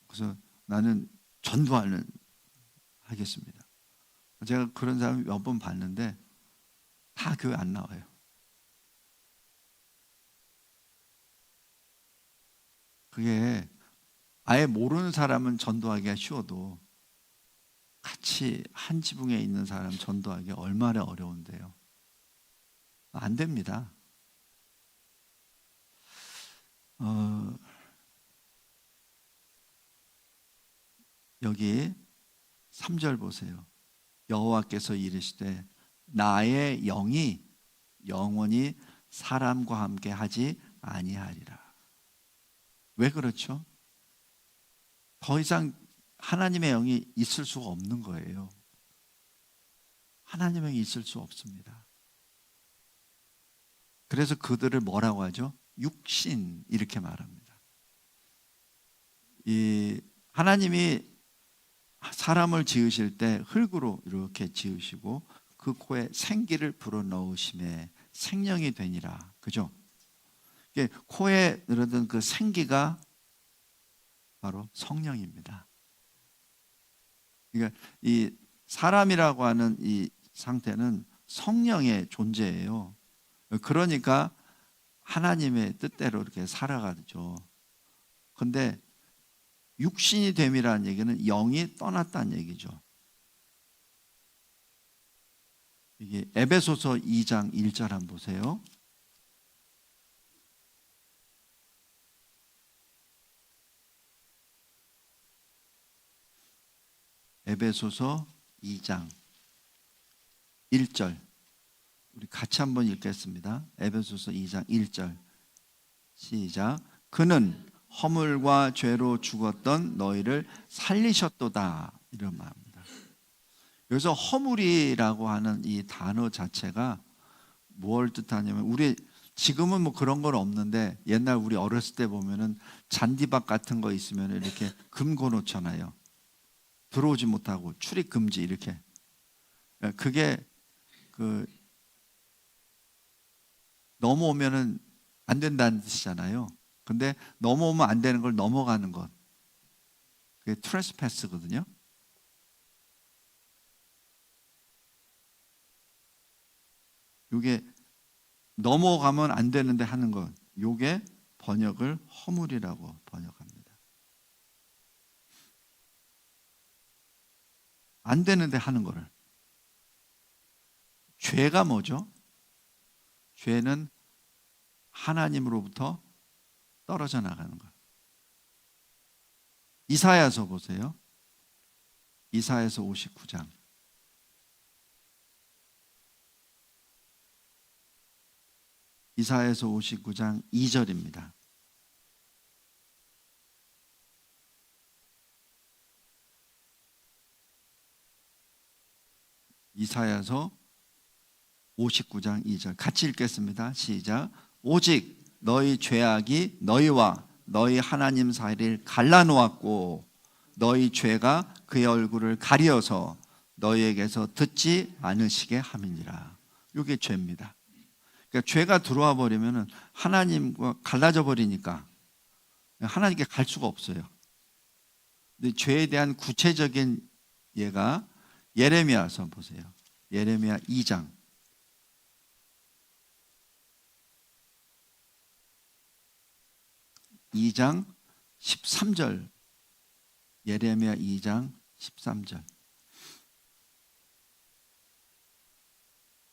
그래서 나는 하겠습니다. 제가 그런 사람 몇 번 봤는데 다 교회 안 나와요. 그게 아예 모르는 사람은 전도하기가 쉬워도 같이 한 지붕에 있는 사람 전도하기 얼마나 어려운데요. 안 됩니다. 여기 3절 보세요. 여호와께서 이르시되 나의 영이 영원히 사람과 함께 하지 아니하리라. 왜 그렇죠? 더 이상 하나님의 영이 있을 수가 없는 거예요. 하나님의 영이 있을 수 없습니다. 그래서 그들을 뭐라고 하죠? 육신 이렇게 말합니다. 이 하나님이 사람을 지으실 때 흙으로 이렇게 지으시고 그 코에 생기를 불어넣으심에 생명이 되니라. 그죠? 코에 늘어든 그 생기가 바로 성령입니다. 그러니까 이 사람이라고 하는 이 상태는 성령의 존재예요. 그러니까 하나님의 뜻대로 이렇게 살아가죠. 근데 육신이 됨이라는 얘기는 영이 떠났다는 얘기죠. 이게 에베소서 2장 1절 한번 보세요. 에베소서 2장 1절 우리 같이 한번 읽겠습니다. 에베소서 2장 1절 시작. 그는 허물과 죄로 죽었던 너희를 살리셨도다 이런 말입니다. 여기서 허물이라고 하는 이 단어 자체가 뭘 뜻하냐면 우리 지금은 뭐 그런 건 없는데 옛날 우리 어렸을 때 보면은 잔디밭 같은 거 있으면 이렇게 금고 놓잖아요. 들어오지 못하고 출입 금지 이렇게. 그게 그 넘어오면은 안 된다는 뜻이잖아요. 근데 넘어오면 안 되는 걸 넘어가는 것. 그게 트레스패스거든요. 이게 넘어가면 안 되는데 하는 것. 요게 번역을 허물이라고 번역합니다. 안 되는데 하는 거를. 죄가 뭐죠? 죄는 하나님으로부터 떨어져 나가는 것. 이사야서 보세요. 이사야서 59장. 이사야서 59장 2절입니다. 이사야서 59장 2절 같이 읽겠습니다. 시작. 오직 너희 죄악이 너희와 너희 하나님 사이를 갈라놓았고 너희 죄가 그의 얼굴을 가리어서 너희에게서 듣지 않으시게 함이니라. 이게 죄입니다. 그러니까 죄가 들어와 버리면 하나님과 갈라져 버리니까 하나님께 갈 수가 없어요. 근데 죄에 대한 구체적인 예가 예레미야서 보세요. 예레미야 2장 13절. 예레미야 2장 13절.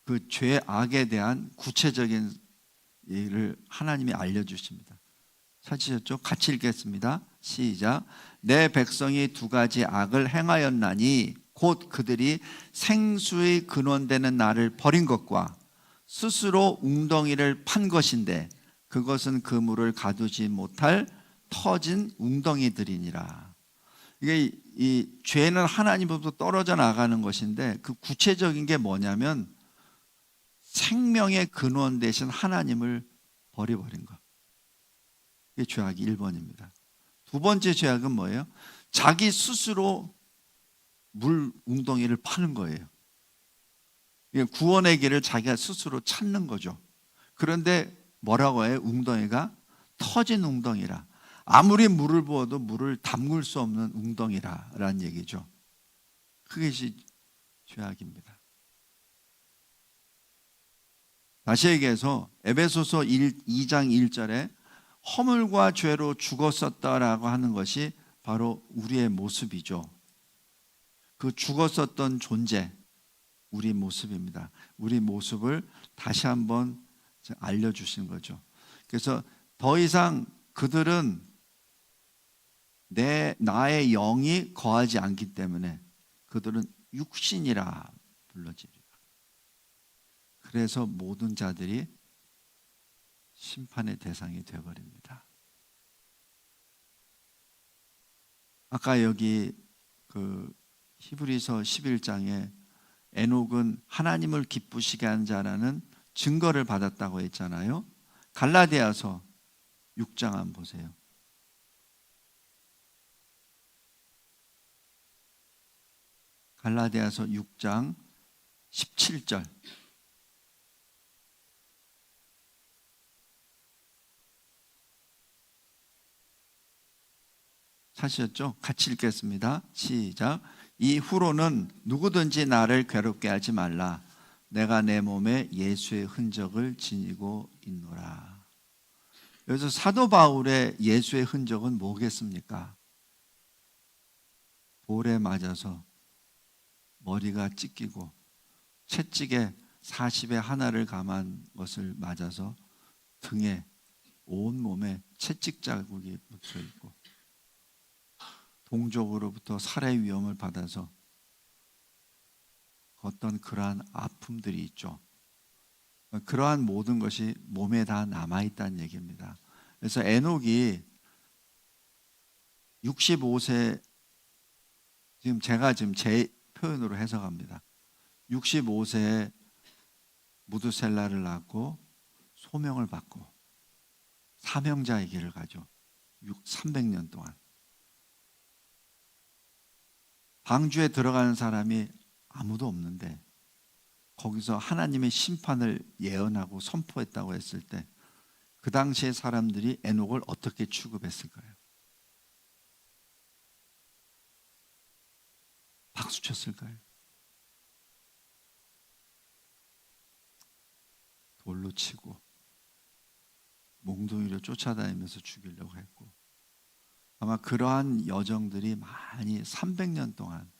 그 죄악에 대한 구체적인 예를 하나님이 알려주십니다. 찾으셨죠? 같이 읽겠습니다. 시작. 내 백성이 두 가지 악을 행하였나니 곧 그들이 생수의 근원되는 나를 버린 것과 스스로 웅덩이를 판 것인데 그것은 그물을 가두지 못할 터진 웅덩이들이니라. 이게 이 죄는 하나님으로부터 떨어져 나가는 것인데 그 구체적인 게 뭐냐면 생명의 근원 대신 하나님을 버려버린 것. 이게 죄악이 1번입니다. 두 번째 죄악은 뭐예요? 자기 스스로 물 웅덩이를 파는 거예요. 구원의 길을 자기가 스스로 찾는 거죠. 그런데 뭐라고 해요? 웅덩이가 터진 웅덩이라. 아무리 물을 부어도 물을 담글 수 없는 웅덩이라라는 얘기죠. 그것이 죄악입니다. 다시 얘기해서 에베소서 2장 1절에 허물과 죄로 죽었었다라고 하는 것이 바로 우리의 모습이죠. 그 죽었었던 존재, 우리 모습입니다. 우리 모습을 다시 한번 알려주신 거죠. 그래서 더 이상 그들은 나의 영이 거하지 않기 때문에 그들은 육신이라 불러지리라. 그래서 모든 자들이 심판의 대상이 되어버립니다. 아까 여기 그 히브리서 11장에 에녹은 하나님을 기쁘시게 한 자라는 증거를 받았다고 했잖아요. 갈라디아서 6장 한번 보세요. 갈라디아서 6장 17절. 사셨죠? 같이 읽겠습니다. 시작. 이후로는 누구든지 나를 괴롭게 하지 말라. 내가 내 몸에 예수의 흔적을 지니고 있노라. 여기서 사도 바울의 예수의 흔적은 뭐겠습니까? 돌에 맞아서 머리가 찢기고 채찍에 40의 하나를 감한 것을 맞아서 등에 온몸에 채찍 자국이 묻혀 있고 동족으로부터 살해 위험을 받아서 어떤 그러한 아픔들이 있죠. 그러한 모든 것이 몸에 다 남아있다는 얘기입니다. 그래서 에녹이 65세, 제가 제 표현으로 해석합니다. 65세에 무드셀라를 낳고 소명을 받고 사명자의 길을 가죠. 300년 동안. 방주에 들어가는 사람이 아무도 없는데 거기서 하나님의 심판을 예언하고 선포했다고 했을 때 그 당시에 사람들이 에녹을 어떻게 취급했을까요? 박수 쳤을까요? 돌로 치고 몽둥이로 쫓아다니면서 죽이려고 했고, 아마 그러한 여정들이 많이 300년 동안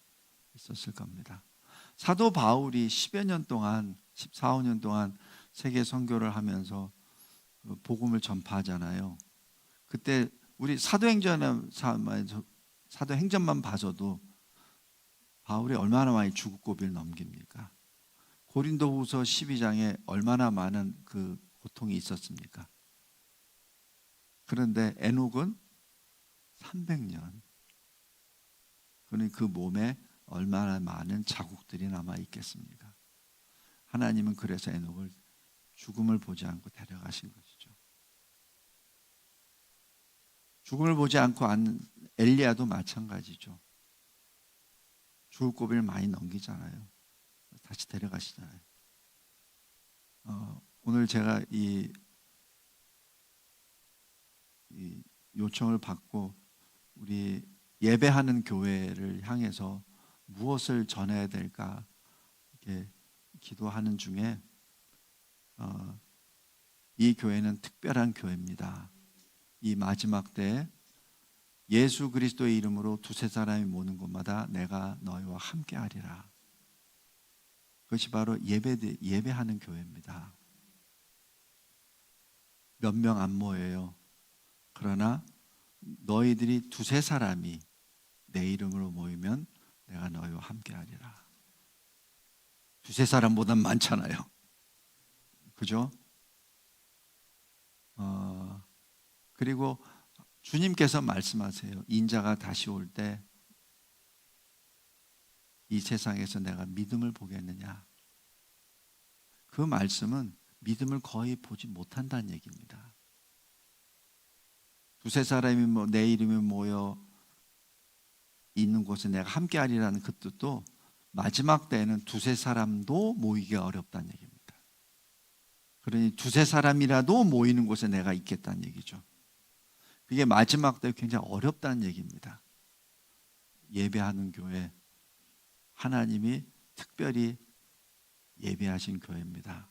있었을 겁니다. 사도 바울이 10여 년 동안 14, 15년 동안 세계 선교를 하면서 복음을 전파하잖아요. 그때 우리 사도행전만 봐서도 바울이 얼마나 많이 죽을 고비를 넘깁니까? 고린도후서 12장에 얼마나 많은 그 고통이 있었습니까? 그런데 에녹은 300년, 그러니 그 몸에 얼마나 많은 자국들이 남아 있겠습니까? 하나님은 그래서 에녹을 죽음을 보지 않고 데려가신 것이죠. 죽음을 보지 않고 안 엘리야도 마찬가지죠. 죽을 고비를 많이 넘기잖아요. 다시 데려가시잖아요. 오늘 제가 이 요청을 받고 우리 예배하는 교회를 향해서 무엇을 전해야 될까 이렇게 기도하는 중에 이 교회는 특별한 교회입니다. 이 마지막 때에 예수 그리스도의 이름으로 두세 사람이 모는 곳마다 내가 너희와 함께하리라. 그것이 바로 예배하는 교회입니다. 몇 명 안 모여요. 그러나 너희들이 두세 사람이 내 이름으로 모이면 내가 너희와 함께하리라. 두세 사람보단 많잖아요. 그죠? 그리고 주님께서 말씀하세요. 인자가 다시 올 때 이 세상에서 내가 믿음을 보겠느냐. 그 말씀은 믿음을 거의 보지 못한다는 얘기입니다. 두세 사람이 내 이름이 모여 있는 곳에 내가 함께하리라는 그 뜻도 마지막 때에는 두세 사람도 모이기 어렵다는 얘기입니다. 그러니 두세 사람이라도 모이는 곳에 내가 있겠다는 얘기죠. 그게 마지막 때 굉장히 어렵다는 얘기입니다. 예배하는 교회, 하나님이 특별히 예배하신 교회입니다.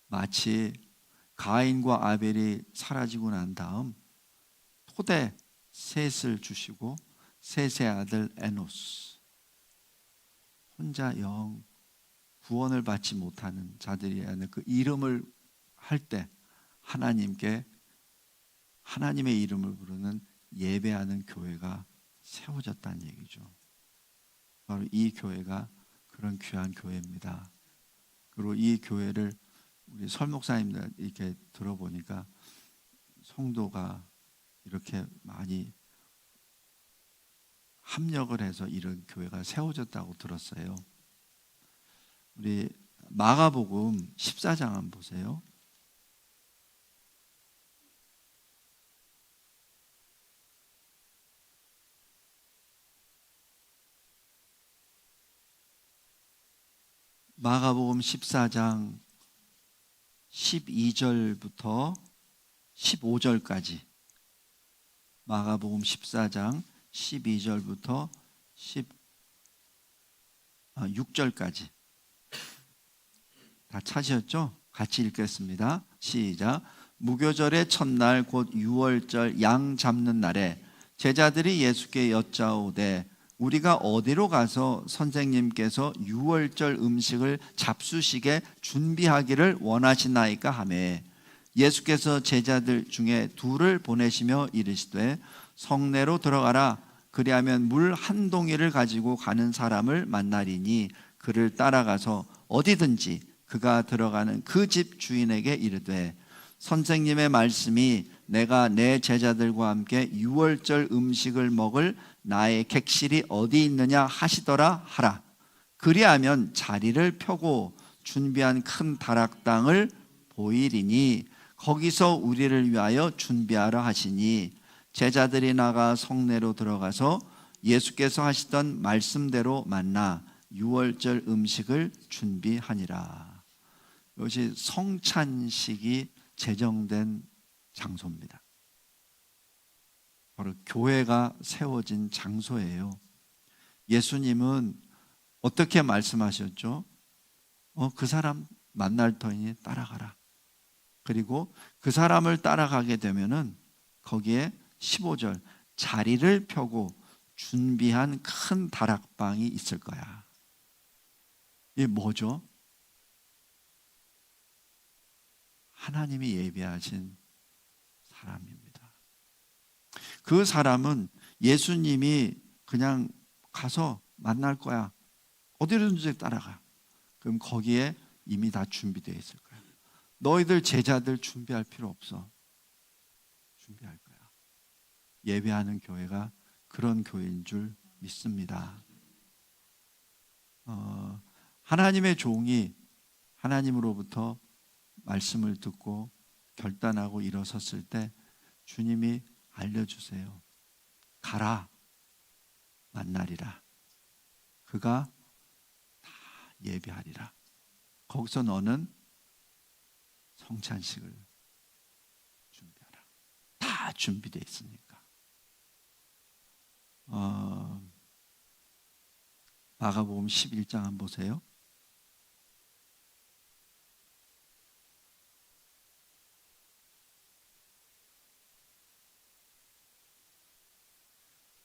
마치 가인과 아벨이 사라지고 난 다음 토대 셋을 주시고 셋의 아들 에노스, 혼자 영 구원을 받지 못하는 자들이 하는 그 이름을 할 때 하나님께 하나님의 이름을 부르는 예배하는 교회가 세워졌다는 얘기죠. 바로 이 교회가 그런 귀한 교회입니다. 그리고 이 교회를 우리 설 목사님들 이렇게 들어보니까 성도가 이렇게 많이 합력을 해서 이런 교회가 세워졌다고 들었어요. 우리 마가복음 14장 한번 보세요. 마가복음 14장 12절부터 15절까지, 마가복음 14장 12절부터 16절까지 다 찾으셨죠? 같이 읽겠습니다. 시작. 무교절의 첫날 곧 6월절 양 잡는 날에 제자들이 예수께 여짜오되 우리가 어디로 가서 선생님께서 6월절 음식을 잡수시게 준비하기를 원하시나이까 하매 예수께서 제자들 중에 둘을 보내시며 이르시되 성내로 들어가라. 그리하면 물 한 동이를 가지고 가는 사람을 만나리니 그를 따라가서 어디든지 그가 들어가는 그 집 주인에게 이르되 선생님의 말씀이 내가 내 제자들과 함께 유월절 음식을 먹을 나의 객실이 어디 있느냐 하시더라 하라. 그리하면 자리를 펴고 준비한 큰 다락방을 보이리니 거기서 우리를 위하여 준비하라 하시니 제자들이 나가 성내로 들어가서 예수께서 하시던 말씀대로 만나 유월절 음식을 준비하니라. 이것이 성찬식이 제정된 장소입니다. 바로 교회가 세워진 장소예요. 예수님은 어떻게 말씀하셨죠? 그 사람 만날 터이니 따라가라. 그리고 그 사람을 따라가게 되면은 거기에 15절 자리를 펴고 준비한 큰 다락방이 있을 거야. 이게 뭐죠? 하나님이 예비하신 사람입니다. 그 사람은 예수님이 그냥 가서 만날 거야. 어디든지 따라가. 그럼 거기에 이미 다 준비되어 있을 거야. 너희들 제자들 준비할 필요 없어. 준비할 거야. 예배하는 교회가 그런 교회인 줄 믿습니다. 하나님의 종이 하나님으로부터 말씀을 듣고 결단하고 일어섰을 때 주님이 알려주세요. 가라. 만나리라. 그가 다 예비하리라. 거기서 너는 성찬식을 준비하라. 다 준비되어 있으니까. 마가복음 11장 한번 보세요.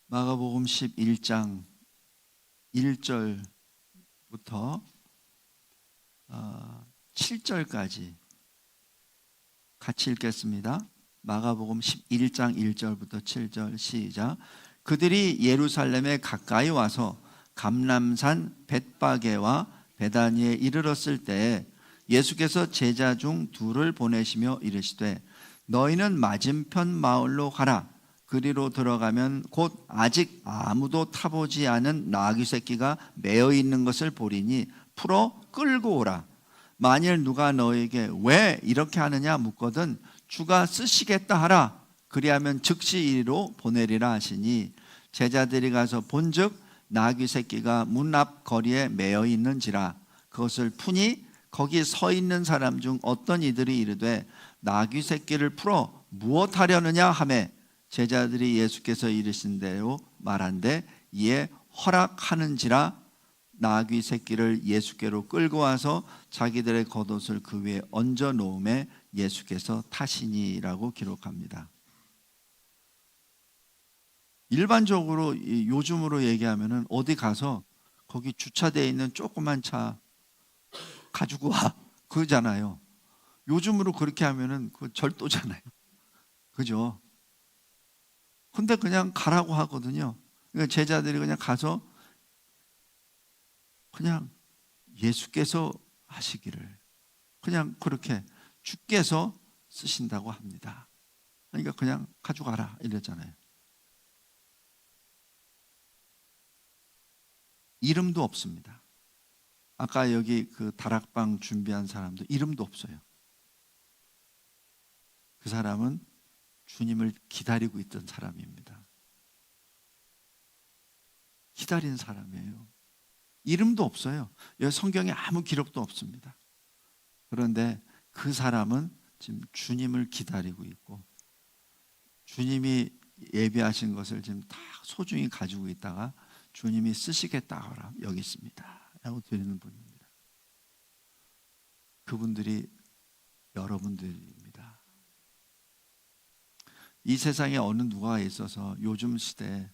마가복음 11장 1절부터 7절까지 같이 읽겠습니다. 마가복음 11장 1절부터 7절 시작. 그들이 예루살렘에 가까이 와서 감람산 벳바게와 베다니에 이르렀을 때 예수께서 제자 중 둘을 보내시며 이르시되 너희는 맞은편 마을로 가라. 그리로 들어가면 곧 아직 아무도 타보지 않은 나귀 새끼가 매어 있는 것을 보리니 풀어 끌고 오라. 만일 누가 너에게 왜 이렇게 하느냐 묻거든 주가 쓰시겠다 하라. 그리하면 즉시 이리로 보내리라 하시니 제자들이 가서 본즉 나귀 새끼가 문 앞 거리에 매어 있는지라. 그것을 푸니 거기 서 있는 사람 중 어떤 이들이 이르되 나귀 새끼를 풀어 무엇하려느냐 하매 제자들이 예수께서 이르신 대로 말한대 이에 허락하는지라. 나귀 새끼를 예수께로 끌고 와서 자기들의 겉옷을 그 위에 얹어 놓음에 예수께서 타시니라고 기록합니다. 일반적으로 요즘으로 얘기하면은 어디 가서 거기 주차되어 있는 조그만 차 가지고 와 그러잖아요. 요즘으로 그렇게 하면은 그 절도잖아요. 그죠? 근데 그냥 가라고 하거든요. 그러니까 제자들이 그냥 가서 그냥 예수께서 하시기를 그냥 그렇게 주께서 쓰신다고 합니다. 그러니까 그냥 가져가라 이랬잖아요. 이름도 없습니다. 아까 여기 그 다락방 준비한 사람도 이름도 없어요. 그 사람은 주님을 기다리고 있던 사람입니다. 기다린 사람이에요. 이름도 없어요. 여기 성경에 아무 기록도 없습니다. 그런데 그 사람은 지금 주님을 기다리고 있고 주님이 예비하신 것을 지금 다 소중히 가지고 있다가 주님이 쓰시겠다 여기 있습니다 라고 드리는 분입니다. 그분들이 여러분들입니다. 이 세상에 어느 누가 있어서 요즘 시대에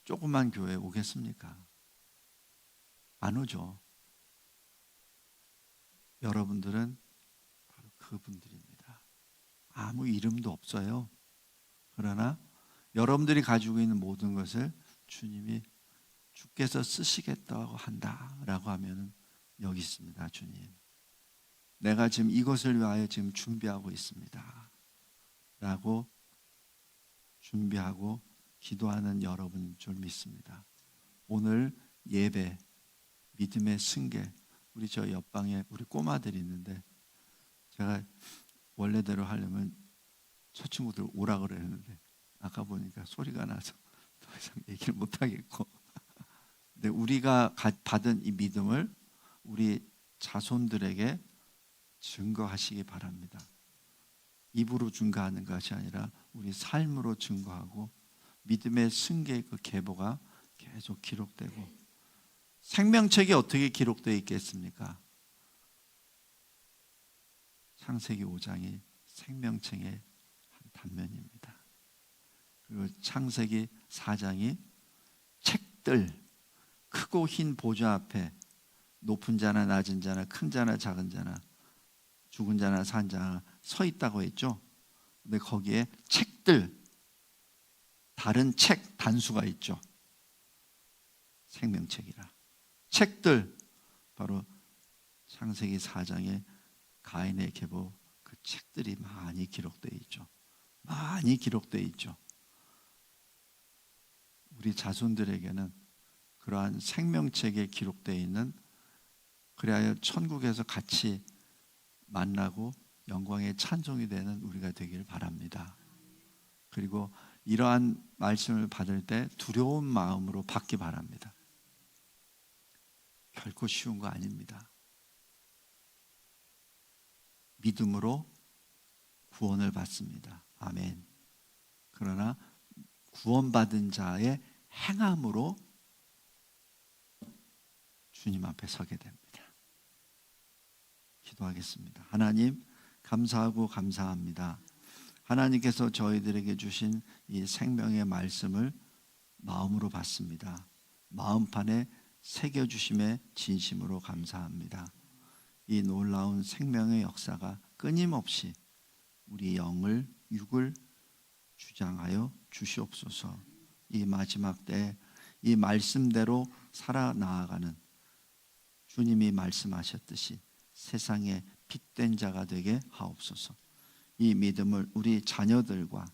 조그만 교회에 오겠습니까? 안 오죠. 여러분들은 바로 그분들입니다. 아무 이름도 없어요. 그러나 여러분들이 가지고 있는 모든 것을 주님이 주께서 쓰시겠다고 한다라고 하면 여기 있습니다. 주님, 내가 지금 이것을 위하여 지금 준비하고 있습니다 라고 준비하고 기도하는 여러분 줄 믿습니다. 오늘 예배, 믿음의 승계, 우리 저 옆방에 우리 꼬마들이 있는데 제가 원래대로 하려면 저 친구들 오라 그랬는데 아까 보니까 소리가 나서 더 이상 얘기를 못 하겠고, 근데 우리가 받은 이 믿음을 우리 자손들에게 증거하시기 바랍니다. 입으로 증거하는 것이 아니라 우리 삶으로 증거하고 믿음의 승계의 그 계보가 계속 기록되고, 생명책이 어떻게 기록되어 있겠습니까? 창세기 5장이 생명책의 한 단면입니다. 그리고 창세기 4장이 책들, 크고 흰 보좌 앞에 높은 자나 낮은 자나 큰 자나 작은 자나 죽은 자나 산 자나 서 있다고 했죠. 근데 거기에 책들, 다른 책 단수가 있죠. 생명책이라. 책들, 바로 창세기 4장에 가인의 계보 그 책들이 많이 기록되어 있죠. 많이 기록되어 있죠. 우리 자손들에게는 그러한 생명책에 기록되어 있는, 그래야 천국에서 같이 만나고 영광의 찬송이 되는 우리가 되기를 바랍니다. 그리고 이러한 말씀을 받을 때 두려운 마음으로 받기 바랍니다. 결코 쉬운 거 아닙니다. 믿음으로 구원을 받습니다. 아멘. 그러나 구원받은 자의 행함으로 주님 앞에 서게 됩니다. 기도하겠습니다. 하나님, 감사하고 감사합니다. 하나님께서 저희들에게 주신 이 생명의 말씀을 마음으로 받습니다. 마음판에 새겨주심에 진심으로 감사합니다. 이 놀라운 생명의 역사가 끊임없이 우리 영을, 육을 주장하여 주시옵소서. 이 마지막 때 이 말씀대로 살아나아가는, 주님이 말씀하셨듯이 세상의 빛된 자가 되게 하옵소서. 이 믿음을 우리 자녀들과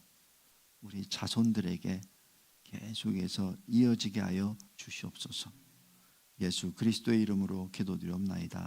우리 자손들에게 계속해서 이어지게 하여 주시옵소서. 예수 그리스도의 이름으로 기도드리옵나이다.